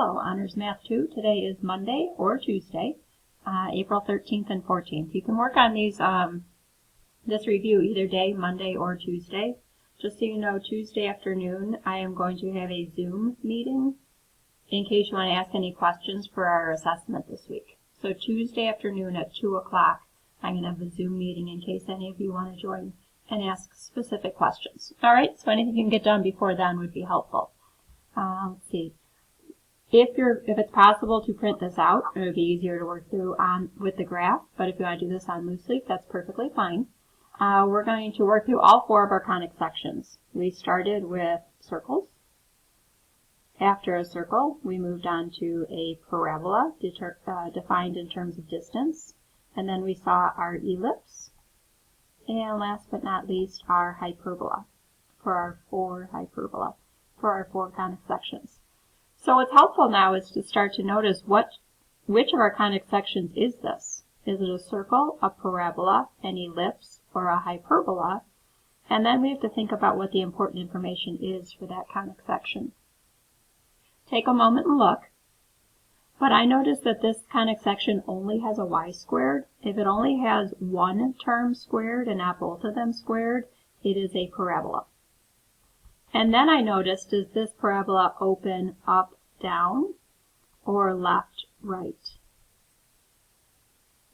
Hello, Honors Math 2. Today is Monday or Tuesday, April 13th and 14th. You can work on this review either day, Monday or Tuesday. Just so you know, Tuesday afternoon I am going to have a Zoom meeting in case you want to ask any questions for our assessment this week. So Tuesday afternoon at 2 o'clock I'm going to have a Zoom meeting in case any of you want to join and ask specific questions. Alright, so anything you can get done before then would be helpful. Let's see. If it's possible to print this out, it would be easier to work through with the graph, but if you want to do this on loose leaf, that's perfectly fine. We're going to work through all four of our conic sections. We started with circles. After a circle, we moved on to a parabola defined in terms of distance, and then we saw our ellipse, and last but not least, our hyperbola for our four conic sections. So what's helpful now is to start to notice which of our conic sections is this. Is it a circle, a parabola, an ellipse, or a hyperbola? And then we have to think about what the important information is for that conic section. Take a moment and look. But I notice that this conic section only has a y squared. If it only has one term squared and not both of them squared, it is a parabola. And then I noticed, does this parabola open up, down, or left, right?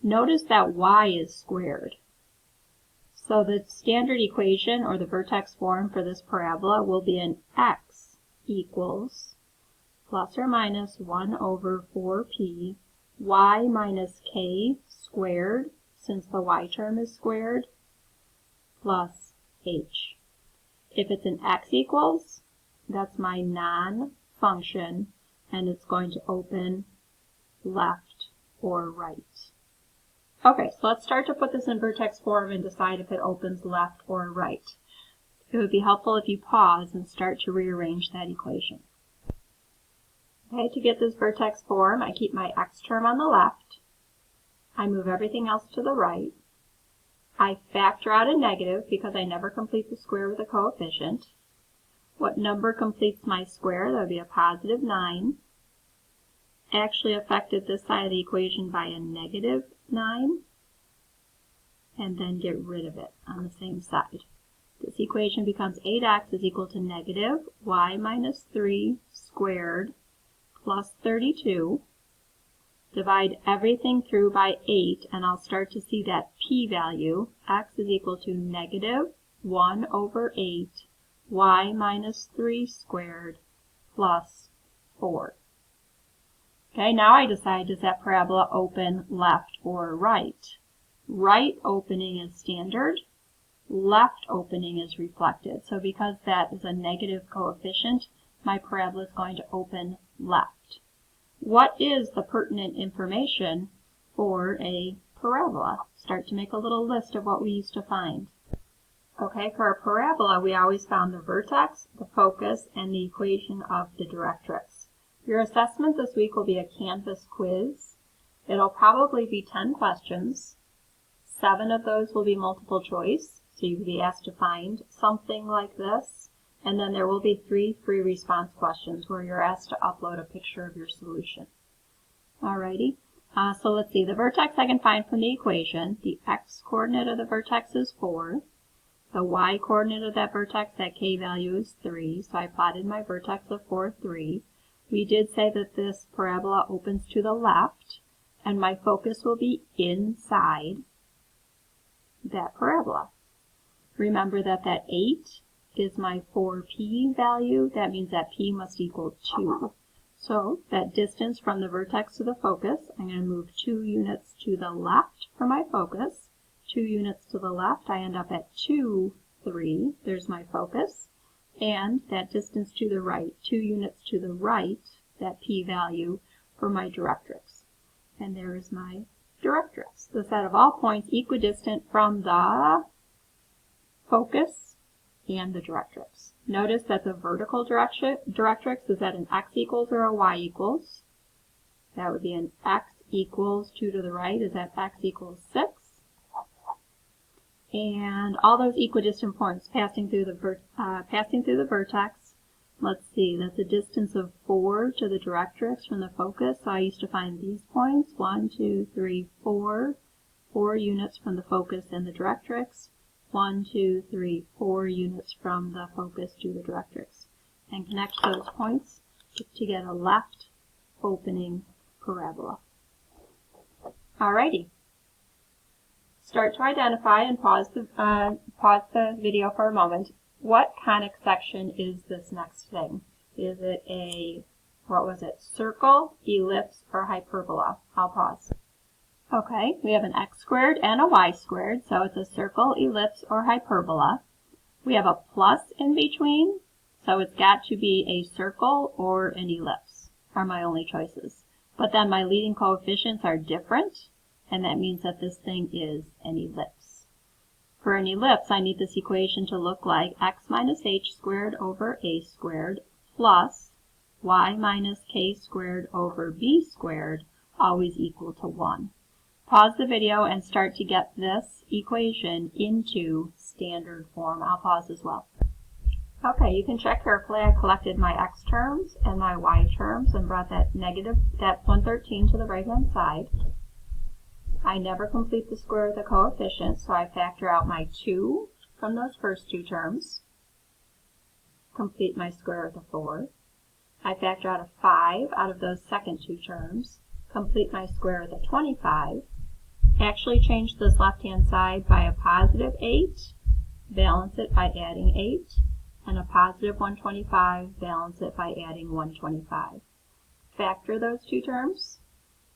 Notice that y is squared. So the standard equation, or the vertex form for this parabola, will be an x equals plus or minus 1 over 4p y minus k squared, since the y term is squared, plus h. If it's an x equals, that's my non-function, and it's going to open left or right. Okay, so let's start to put this in vertex form and decide if it opens left or right. It would be helpful if you pause and start to rearrange that equation. Okay, to get this vertex form, I keep my x term on the left. I move everything else to the right. I factor out a negative because I never complete the square with a coefficient. What number completes my square? That would be a positive 9. Actually affected this side of the equation by a negative 9. And then get rid of it on the same side. This equation becomes 8x is equal to negative y minus 3 squared plus 32. Divide everything through by 8, and I'll start to see that p-value. X is equal to negative 1 over 8, y minus 3 squared, plus 4. Okay, now I decide, does that parabola open left or right? Right opening is standard, left opening is reflected. So because that is a negative coefficient, my parabola is going to open left. What is the pertinent information for a parabola? Start to make a little list of what we used to find. Okay, for a parabola, we always found the vertex, the focus, and the equation of the directrix. Your assessment this week will be a Canvas quiz. It'll probably be 10 questions. 7 of those will be multiple choice, so you can be asked to find something like this. And then there will be 3 free response questions where you're asked to upload a picture of your solution. Alrighty, so let's see. The vertex I can find from the equation. The x-coordinate of the vertex is 4. The y-coordinate of that vertex, that k value, is 3. So I plotted my vertex of 4, 3. We did say that this parabola opens to the left, and my focus will be inside that parabola. Remember that 8 is my 4p value. That means that p must equal 2. So that distance from the vertex to the focus, I'm going to move 2 units to the left for my focus. 2 units to the left, I end up at 2, 3. There's my focus. And that distance to the right, 2 units to the right, that p value for my directrix. And there is my directrix. The set of all points equidistant from the focus and the directrix. Notice that the vertical directrix is at an x equals or a y equals. That would be an x equals 2 to the right is at x equals 6. And all those equidistant points passing through the vertex let's see, that's a distance of 4 to the directrix from the focus. So I used to find these points, 1, 2, 3, 4, 4 units from the focus and the directrix, 1, 2, 3, 4 units from the focus to the directrix, and connect those points to get a left opening parabola. Alrighty. Start to identify and pause the video for a moment. What conic section is this next thing? Is it a, what was it, circle, ellipse, or hyperbola? I'll pause. Okay, we have an x squared and a y squared, so it's a circle, ellipse, or hyperbola. We have a plus in between, so it's got to be a circle or an ellipse, are my only choices. But then my leading coefficients are different, and that means that this thing is an ellipse. For an ellipse, I need this equation to look like x minus h squared over a squared plus y minus k squared over b squared, always equal to 1. Pause the video and start to get this equation into standard form. I'll pause as well. Okay, you can check carefully. I collected my x terms and my y terms and brought that 113 to the right-hand side. I never complete the square of the coefficient, so I factor out my 2 from those first two terms. Complete my square of the 4. I factor out a 5 out of those second two terms. Complete my square of the 25. Actually change this left-hand side by a positive 8. Balance it by adding 8. And a positive 125, balance it by adding 125. Factor those two terms.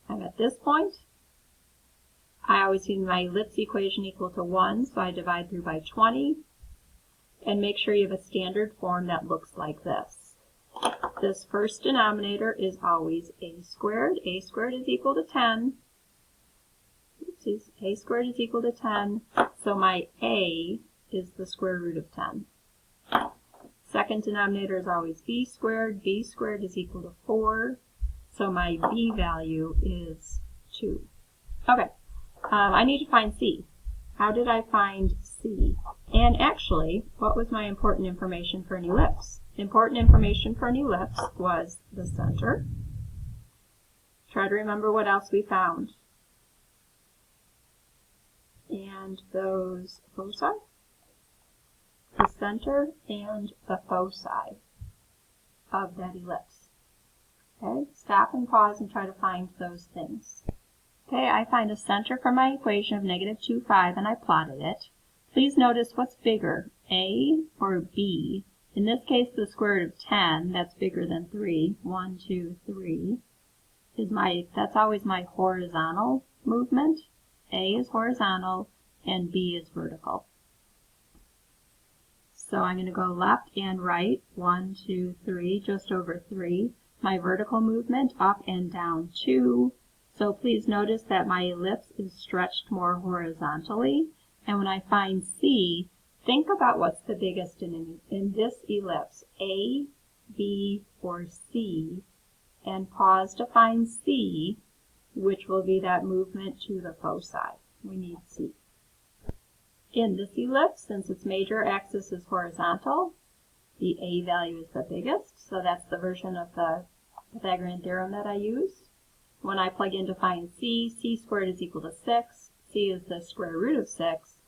I'm at this point. I always use my ellipse equation equal to 1, so I divide through by 20. And make sure you have a standard form that looks like this. This first denominator is always a squared. A squared is equal to 10. Oopsies. A squared is equal to 10. So my a is the square root of 10. Second denominator is always b squared. B squared is equal to 4. So my b value is 2. Okay. I need to find C. How did I find C? And actually, what was my important information for an ellipse? Important information for an ellipse was the center. Try to remember what else we found. And those foci. The center and the foci of that ellipse. Okay, stop and pause and try to find those things. Okay, I find a center for my equation of negative 2, 5, and I plotted it. Please notice what's bigger, A or B. In this case, the square root of 10, that's bigger than 3. 1, 2, 3. That's always my horizontal movement. A is horizontal, and B is vertical. So I'm going to go left and right, 1, 2, 3, just over 3. My vertical movement, up and down, 2. So please notice that my ellipse is stretched more horizontally. And when I find C, think about what's the biggest in this ellipse, A, B, or C, and pause to find C, which will be that movement to the foci. We need C. In this ellipse, since its major axis is horizontal, the A value is the biggest, so that's the version of the Pythagorean theorem that I use. When I plug in to find C, C squared is equal to 6. C is the square root of 6.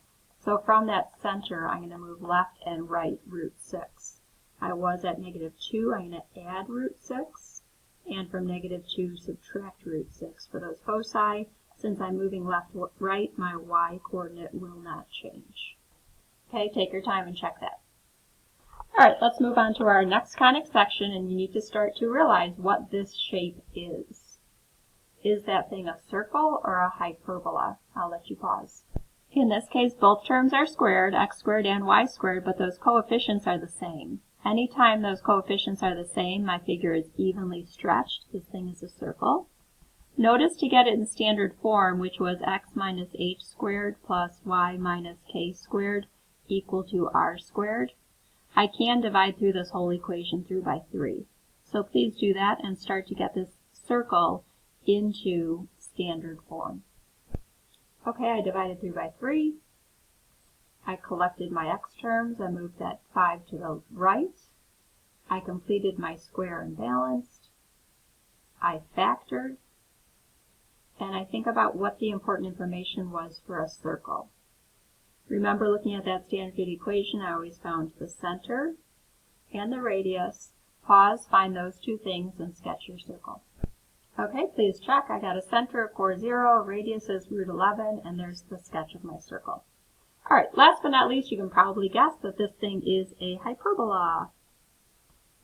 So from that center, I'm going to move left and right root 6. I was at negative 2. I'm going to add root 6. And from negative 2, subtract root 6 for those foci. Since I'm moving left, right, my y coordinate will not change. Okay, take your time and check that. All right, let's move on to our next conic section, and you need to start to realize what this shape is. Is that thing a circle or a hyperbola? I'll let you pause. In this case, both terms are squared, x squared and y squared, but those coefficients are the same. Anytime those coefficients are the same, my figure is evenly stretched. This thing is a circle. Notice to get it in standard form, which was x minus h squared plus y minus k squared equal to r squared, I can divide through this whole equation through by 3. So please do that and start to get this circle into standard form. Okay, I divided through by 3. I collected my x terms. I moved that 5 to the right. I completed my square and balanced. I factored. And I think about what the important information was for a circle. Remember, looking at that standard equation, I always found the center and the radius. Pause, find those two things, and sketch your circle. Okay, please check. I got a center of 4, 0, radius is root 11, and there's the sketch of my circle. All right, last but not least, you can probably guess that this thing is a hyperbola.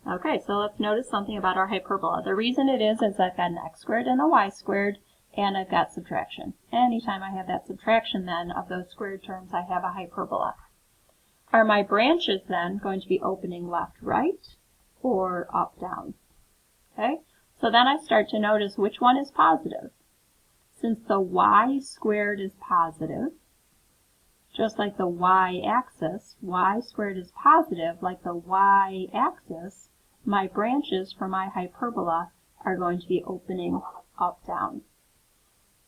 Okay, so let's notice something about our hyperbola. The reason it is I've got an x squared and a y squared, and I've got subtraction. Anytime I have that subtraction then of those squared terms, I have a hyperbola. Are my branches then going to be opening left, right, or up, down? Okay, so then I start to notice which one is positive. Since the y squared is positive, just like the y-axis, y squared is positive, like the y-axis, my branches for my hyperbola are going to be opening up, down.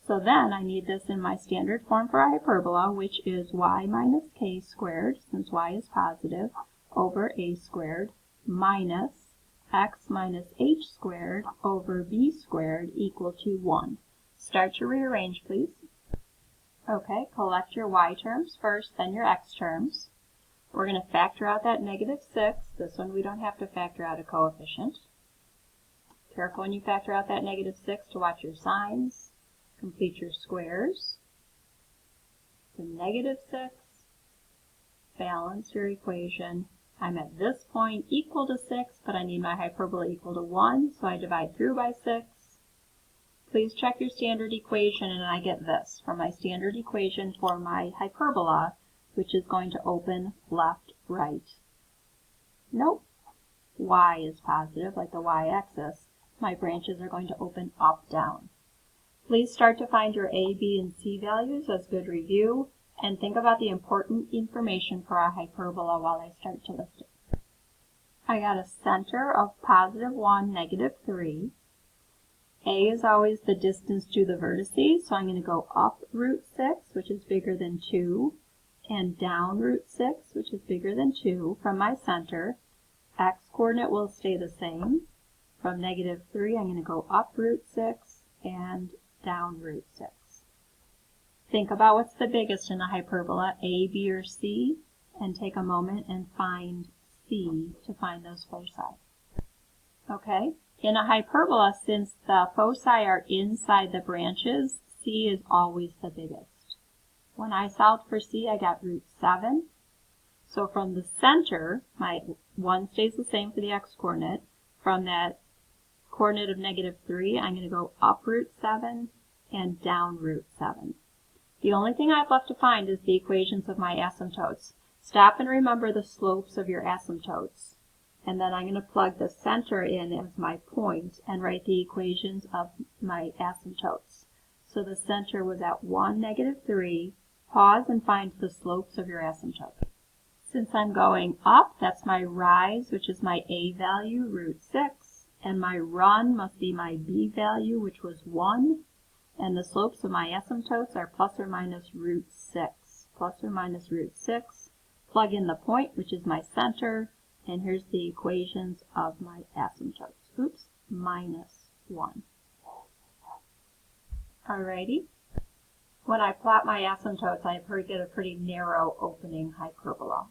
So then I need this in my standard form for a hyperbola, which is y minus k squared, since y is positive, over a squared, minus x minus h squared over b squared equal to 1. Start to rearrange, please. Okay, collect your y terms first, then your x terms. We're going to factor out that negative 6. This one we don't have to factor out a coefficient. Careful when you factor out that negative 6 to watch your signs. Complete your squares. The negative 6. Balance your equation. I'm at this point equal to 6, but I need my hyperbola equal to 1, so I divide through by 6. Please check your standard equation, and I get this from my standard equation for my hyperbola, which is going to open left, right. Nope. Y is positive, like the y-axis. My branches are going to open up, down. Please start to find your A, B, and C values as good review, and think about the important information for our hyperbola while I start to list it. I got a center of positive 1, negative 3. A is always the distance to the vertices, so I'm going to go up root 6, which is bigger than 2, and down root 6, which is bigger than 2, from my center. X coordinate will stay the same. From negative 3, I'm going to go up root 6 and down root 6. Think about what's the biggest in a hyperbola, A, B, or C, and take a moment and find C to find those foci. Okay, in a hyperbola, since the foci are inside the branches, C is always the biggest. When I solved for C, I got root 7. So from the center, my 1 stays the same for the x coordinate. From that coordinate of negative 3, I'm going to go up root 7 and down root 7. The only thing I've left to find is the equations of my asymptotes. Stop and remember the slopes of your asymptotes. And then I'm going to plug the center in as my point and write the equations of my asymptotes. So the center was at 1, negative 3. Pause and find the slopes of your asymptote. Since I'm going up, that's my rise, which is my A value, root 6. And my run must be my B value, which was 1. And the slopes of my asymptotes are plus or minus root 6. Plus or minus root 6. Plug in the point, which is my center. And here's the equations of my asymptotes. Oops, minus 1. Alrighty. When I plot my asymptotes, I get a pretty narrow opening hyperbola.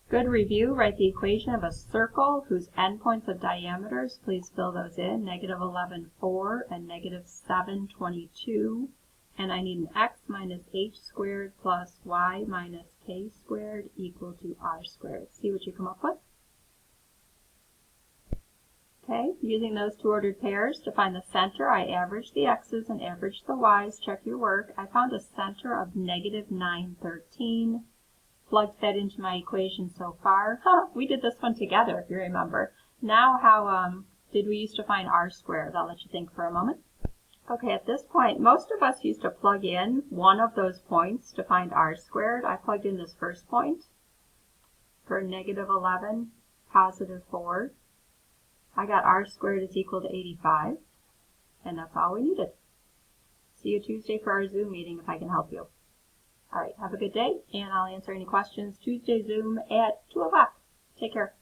Good review, write the equation of a circle whose endpoints of diameters, please fill those in, negative 11, 4 and negative 7, 22. And I need an x minus h squared plus y minus k squared equal to r squared. See what you come up with. Okay, using those two ordered pairs to find the center, I averaged the x's and averaged the y's. Check your work. I found a center of negative 9, 13. Plugged that into my equation so far. We did this one together, if you remember. Now, how did we used to find r squared? I'll let you think for a moment. Okay, at this point, most of us used to plug in one of those points to find r squared. I plugged in this first point for negative 11, positive 4. I got r squared is equal to 85, and that's all we needed. See you Tuesday for our Zoom meeting if I can help you. All right, have a good day, and I'll answer any questions Tuesday Zoom at 2 o'clock. Take care.